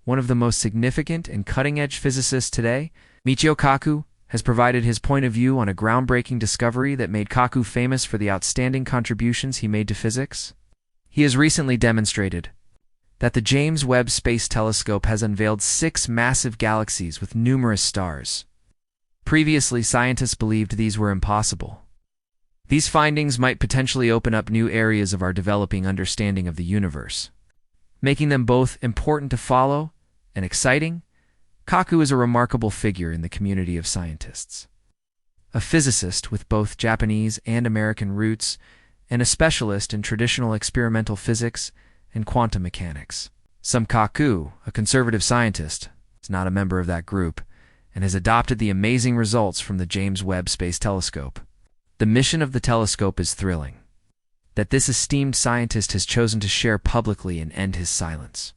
one of the most significant and cutting-edge physicists today, Michio Kaku, has provided his point of view on a groundbreaking discovery that made Kaku famous for the outstanding contributions he made to physics. He has recently demonstrated that the James Webb Space Telescope has unveiled 6 massive galaxies with numerous stars. Previously, scientists believed these were impossible. These findings might potentially open up new areas of our developing understanding of the universe, making them both important to follow and exciting. Kaku is a remarkable figure in the community of scientists. A physicist with both Japanese and American roots, and a specialist in traditional experimental physics and quantum mechanics. Kaku, a conservative scientist, is not a member of that group, and has adopted the amazing results from the James Webb Space Telescope. The mission of the telescope is thrilling. That this esteemed scientist has chosen to share publicly and end his silence.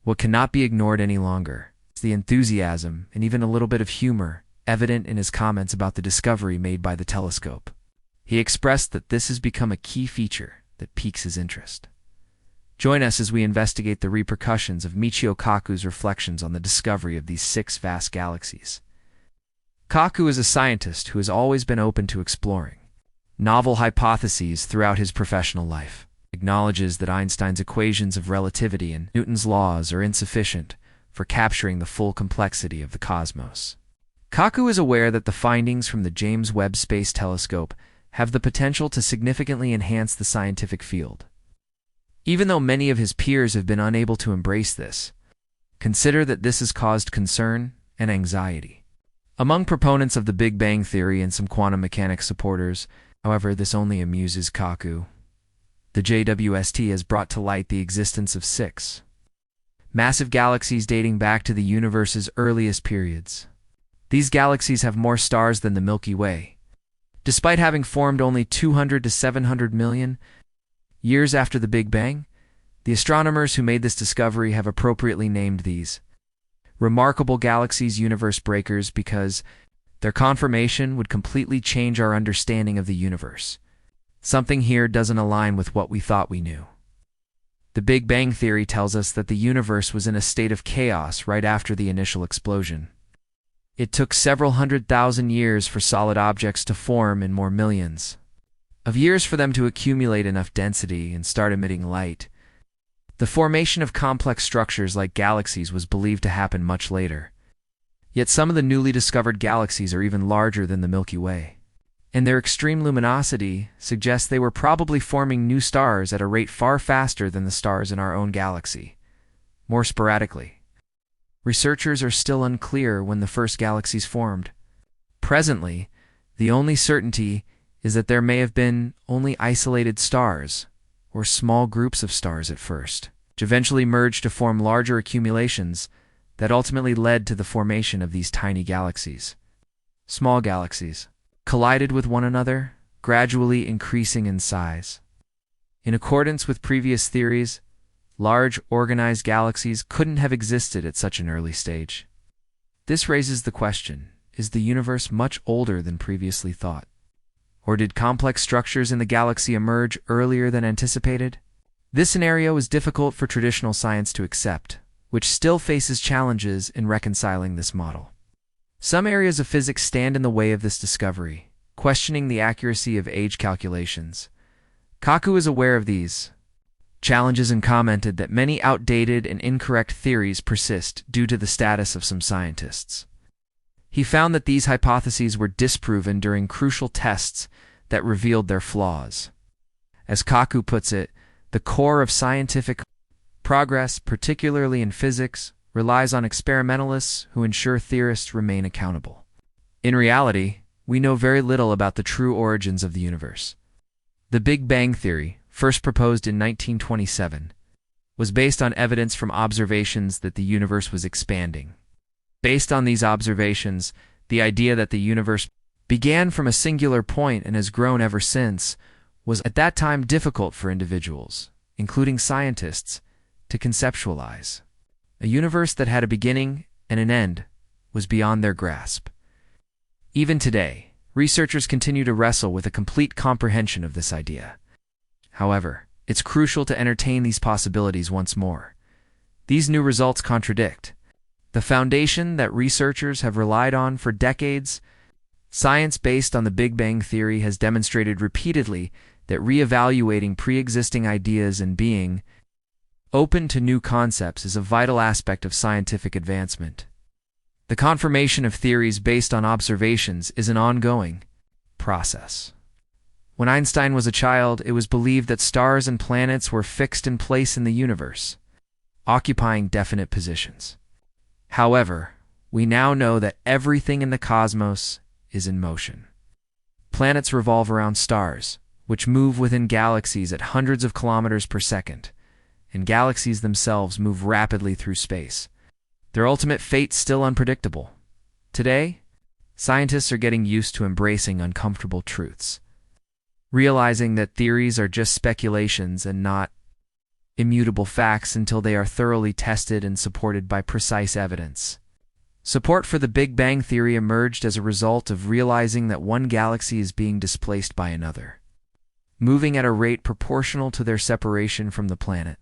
What cannot be ignored any longer is the enthusiasm and even a little bit of humor evident in his comments about the discovery made by the telescope. He expressed that this has become a key feature that piques his interest. Join us as we investigate the repercussions of Michio Kaku's reflections on the discovery of these 6 vast galaxies. Kaku is a scientist who has always been open to exploring novel hypotheses throughout his professional life. He acknowledges that Einstein's equations of relativity and Newton's laws are insufficient for capturing the full complexity of the cosmos. Kaku is aware that the findings from the James Webb Space Telescope have the potential to significantly enhance the scientific field. Even though many of his peers have been unable to embrace this, consider that this has caused concern and anxiety. Among proponents of the Big Bang Theory and some quantum mechanics supporters, however, this only amuses Kaku. The JWST has brought to light the existence of 6 massive galaxies dating back to the universe's earliest periods. These galaxies have more stars than the Milky Way. Despite having formed only 200 to 700 million years after the Big Bang, the astronomers who made this discovery have appropriately named these remarkable galaxies universe breakers because their confirmation would completely change our understanding of the universe. Something here doesn't align with what we thought we knew. The Big Bang Theory tells us that the universe was in a state of chaos right after the initial explosion. It took several 100,000 years for solid objects to form and more millions of years for them to accumulate enough density and start emitting light. The formation of complex structures like galaxies was believed to happen much later. Yet some of the newly discovered galaxies are even larger than the Milky Way, and their extreme luminosity suggests they were probably forming new stars at a rate far faster than the stars in our own galaxy. More sporadically, researchers are still unclear when the first galaxies formed. Presently, the only certainty is that there may have been only isolated stars, or small groups of stars at first, which eventually merged to form larger accumulations that ultimately led to the formation of these tiny galaxies. Small galaxies collided with one another, gradually increasing in size. In accordance with previous theories, large organized galaxies couldn't have existed at such an early stage. This raises the question, is the universe much older than previously thought? Or did complex structures in the galaxy emerge earlier than anticipated? This scenario is difficult for traditional science to accept, which still faces challenges in reconciling this model. Some areas of physics stand in the way of this discovery, questioning the accuracy of age calculations. Kaku is aware of these challenges and commented that many outdated and incorrect theories persist due to the status of some scientists. He found that these hypotheses were disproven during crucial tests that revealed their flaws. As Kaku puts it, the core of scientific progress, particularly in physics, relies on experimentalists who ensure theorists remain accountable. In reality, we know very little about the true origins of the universe. The Big Bang Theory, first proposed in 1927, was based on evidence from observations that the universe was expanding. Based on these observations, the idea that the universe began from a singular point and has grown ever since was at that time difficult for individuals, including scientists, to conceptualize. A universe that had a beginning and an end was beyond their grasp. Even today, researchers continue to wrestle with a complete comprehension of this idea. However, it's crucial to entertain these possibilities once more. These new results contradict the foundation that researchers have relied on for decades. Science based on the Big Bang Theory has demonstrated repeatedly that reevaluating pre-existing ideas and being open to new concepts is a vital aspect of scientific advancement. The confirmation of theories based on observations is an ongoing process. When Einstein was a child, it was believed that stars and planets were fixed in place in the universe, occupying definite positions. However, we now know that everything in the cosmos is in motion. Planets revolve around stars, which move within galaxies at hundreds of kilometers per second, and galaxies themselves move rapidly through space. Their ultimate fate's still unpredictable. Today, scientists are getting used to embracing uncomfortable truths, realizing that theories are just speculations and not immutable facts until they are thoroughly tested and supported by precise evidence. Support for the Big Bang Theory emerged as a result of realizing that one galaxy is being displaced by another, moving at a rate proportional to their separation from the planet.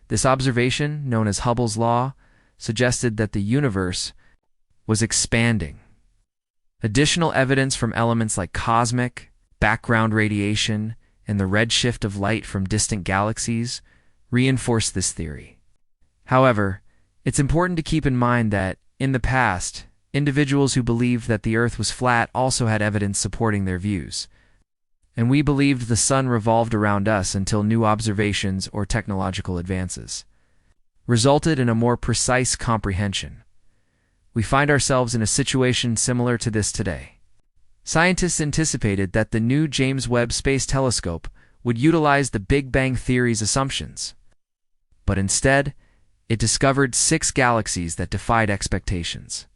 This observation, known as Hubble's law, suggested that the universe was expanding. Additional evidence from elements like cosmic, background radiation, and the redshift of light from distant galaxies reinforced this theory. However, it's important to keep in mind that, in the past, individuals who believed that the Earth was flat also had evidence supporting their views, and we believed the sun revolved around us until new observations or technological advances resulted in a more precise comprehension. We find ourselves in a situation similar to this today. Scientists anticipated that the new James Webb Space Telescope would utilize the Big Bang Theory's assumptions, but instead, it discovered 6 galaxies that defied expectations.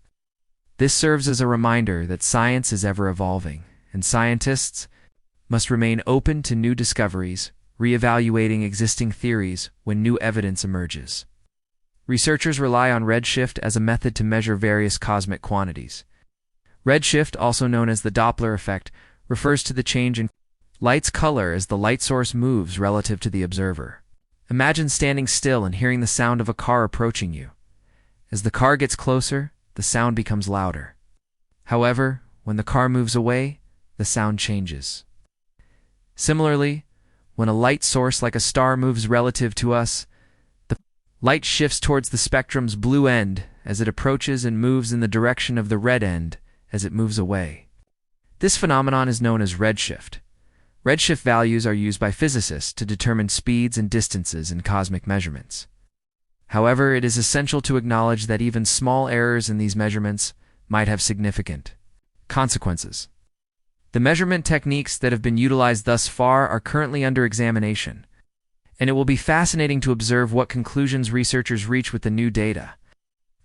This serves as a reminder that science is ever evolving, and scientists must remain open to new discoveries, reevaluating existing theories when new evidence emerges. Researchers rely on redshift as a method to measure various cosmic quantities. Redshift, also known as the Doppler effect, refers to the change in light's color as the light source moves relative to the observer. Imagine standing still and hearing the sound of a car approaching you. As the car gets closer, the sound becomes louder. However, when the car moves away, the sound changes. Similarly, when a light source like a star moves relative to us, the light shifts towards the spectrum's blue end as it approaches and moves in the direction of the red end as it moves away. This phenomenon is known as redshift. Redshift values are used by physicists to determine speeds and distances in cosmic measurements. However, it is essential to acknowledge that even small errors in these measurements might have significant consequences. The measurement techniques that have been utilized thus far are currently under examination, and it will be fascinating to observe what conclusions researchers reach with the new data.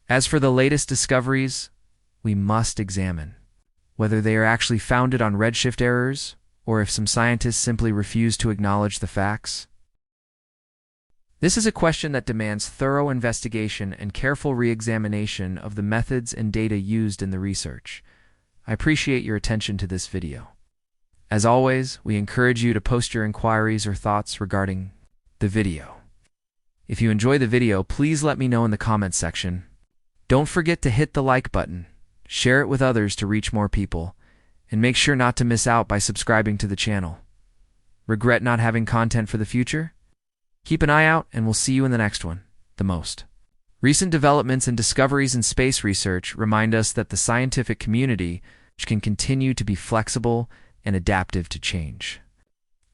As for the latest discoveries, we must examine whether they are actually founded on redshift errors or if some scientists simply refuse to acknowledge the facts. This is a question that demands thorough investigation and careful re-examination of the methods and data used in the research. I appreciate your attention to this video. As always, we encourage you to post your inquiries or thoughts regarding the video. If you enjoy the video, please let me know in the comments section. Don't forget to hit the like button, share it with others to reach more people, and make sure not to miss out by subscribing to the channel. Regret not having content for the future? Keep an eye out, and we'll see you in the next one, the most. Recent developments and discoveries in space research remind us that the scientific community can continue to be flexible and adaptive to change.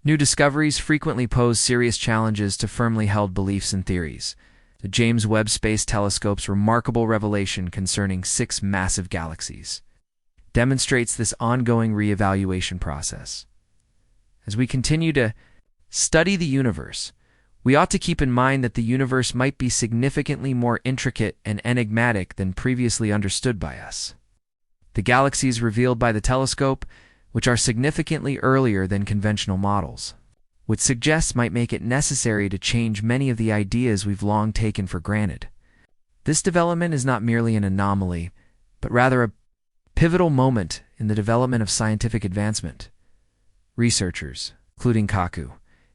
New discoveries frequently pose serious challenges to firmly held beliefs and theories. The James Webb Space Telescope's remarkable revelation concerning 6 massive galaxies demonstrates this ongoing reevaluation process. As we continue to study the universe, we ought to keep in mind that the universe might be significantly more intricate and enigmatic than previously understood by us. The galaxies revealed by the telescope, which are significantly earlier than conventional models, which suggests might make it necessary to change many of the ideas we've long taken for granted. This development is not merely an anomaly, but rather a pivotal moment in the development of scientific advancement. Researchers, including Kaku,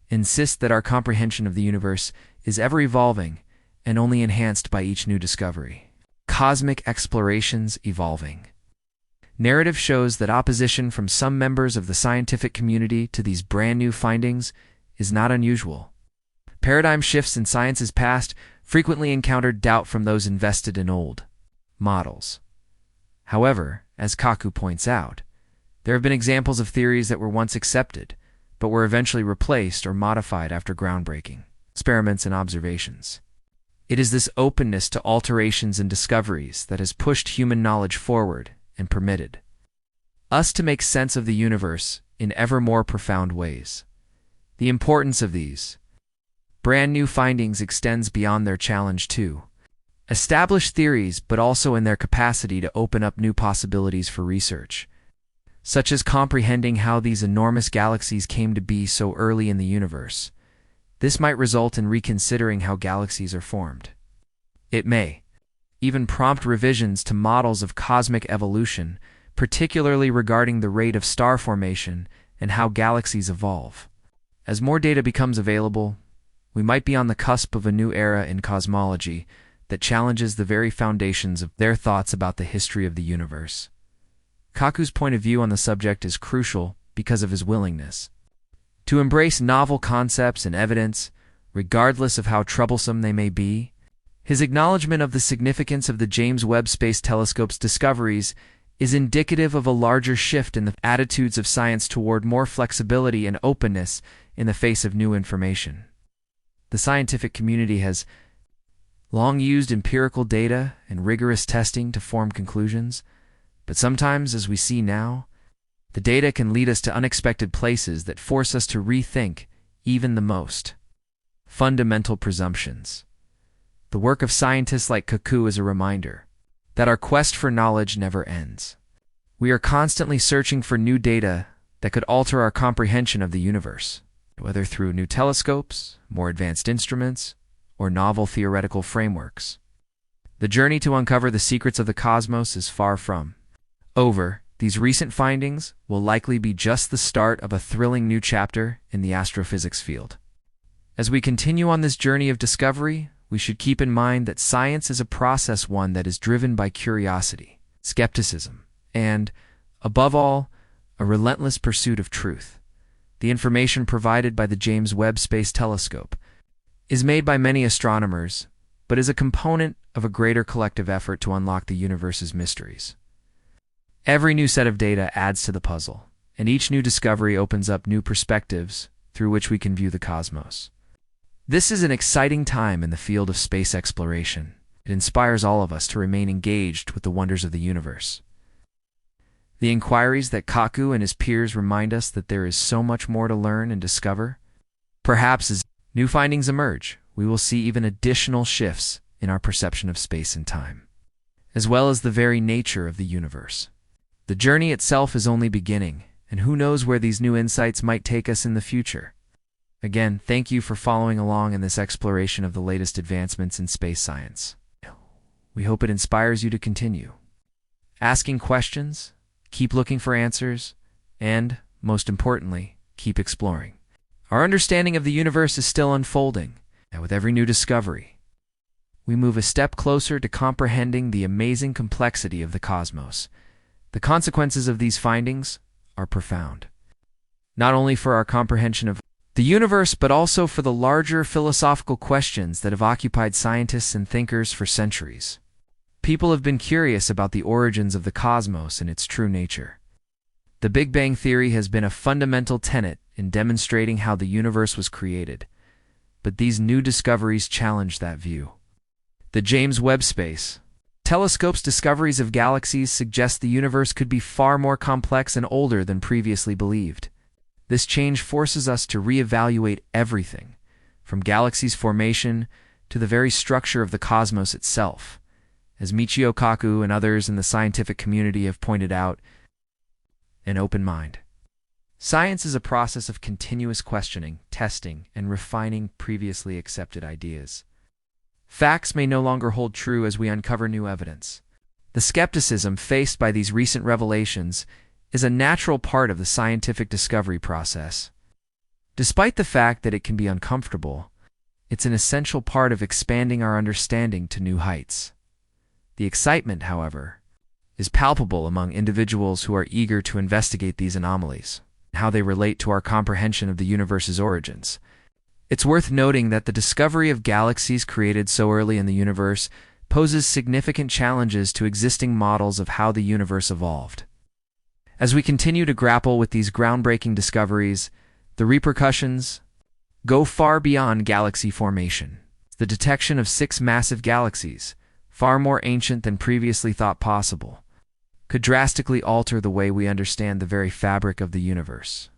insist that our comprehension of the universe is ever evolving and only enhanced by each new discovery. Cosmic explorations evolving. Narrative shows that opposition from some members of the scientific community to these brand new findings is not unusual. Paradigm shifts in science's past frequently encountered doubt from those invested in old models. However, as Kaku points out, there have been examples of theories that were once accepted, but were eventually replaced or modified after groundbreaking experiments and observations. It is this openness to alterations and discoveries that has pushed human knowledge forward and permitted us to make sense of the universe in ever more profound ways. The importance of these brand new findings extends beyond their challenge to established theories, but also in their capacity to open up new possibilities for research, such as comprehending how these enormous galaxies came to be so early in the universe. This might result in reconsidering how galaxies are formed. It may even prompt revisions to models of cosmic evolution, particularly regarding the rate of star formation and how galaxies evolve. As more data becomes available, we might be on the cusp of a new era in cosmology that challenges the very foundations of their thoughts about the history of the universe. Kaku's point of view on the subject is crucial because of his willingness to embrace novel concepts and evidence, regardless of how troublesome they may be. His acknowledgement of the significance of the James Webb Space Telescope's discoveries is indicative of a larger shift in the attitudes of science toward more flexibility and openness in the face of new information. The scientific community has long used empirical data and rigorous testing to form conclusions, but sometimes, as we see now, the data can lead us to unexpected places that force us to rethink even the most fundamental presumptions. The work of scientists like Kaku is a reminder that our quest for knowledge never ends. We are constantly searching for new data that could alter our comprehension of the universe, whether through new telescopes, more advanced instruments, or novel theoretical frameworks. The journey to uncover the secrets of the cosmos is far from over. These recent findings will likely be just the start of a thrilling new chapter in the astrophysics field. As we continue on this journey of discovery, we should keep in mind that science is a process, one that is driven by curiosity, skepticism, and, above all, a relentless pursuit of truth. The information provided by the James Webb Space Telescope is made by many astronomers, but is a component of a greater collective effort to unlock the universe's mysteries. Every new set of data adds to the puzzle, and each new discovery opens up new perspectives through which we can view the cosmos. This is an exciting time in the field of space exploration. It inspires all of us to remain engaged with the wonders of the universe. The inquiries that Kaku and his peers remind us that there is so much more to learn and discover. Perhaps as new findings emerge, we will see even additional shifts in our perception of space and time, as well as the very nature of the universe. The journey itself is only beginning, and who knows where these new insights might take us in the future. Again, thank you for following along in this exploration of the latest advancements in space science. We hope it inspires you to continue asking questions, keep looking for answers, and, most importantly, keep exploring. Our understanding of the universe is still unfolding, and with every new discovery, we move a step closer to comprehending the amazing complexity of the cosmos. The consequences of these findings are profound, not only for our comprehension of the universe, but also for the larger philosophical questions that have occupied scientists and thinkers for centuries. People have been curious about the origins of the cosmos and its true nature. The Big Bang Theory has been a fundamental tenet in demonstrating how the universe was created, but these new discoveries challenge that view. The James Webb Space Telescope's discoveries of galaxies suggest the universe could be far more complex and older than previously believed. This change forces us to reevaluate everything, from galaxies' formation to the very structure of the cosmos itself. As Michio Kaku and others in the scientific community have pointed out, an open mind. Science is a process of continuous questioning, testing, and refining previously accepted ideas. Facts may no longer hold true as we uncover new evidence. The skepticism faced by these recent revelations is a natural part of the scientific discovery process. Despite the fact that it can be uncomfortable, It's an essential part of expanding our understanding to new heights. The excitement, however, is palpable among individuals who are eager to investigate these anomalies and how they relate to our comprehension of the universe's origins. It's worth noting that the discovery of galaxies created so early in the universe poses significant challenges to existing models of how the universe evolved. As we continue to grapple with these groundbreaking discoveries, the repercussions go far beyond galaxy formation. The detection of 6 massive galaxies, far more ancient than previously thought possible, could drastically alter the way we understand the very fabric of the universe.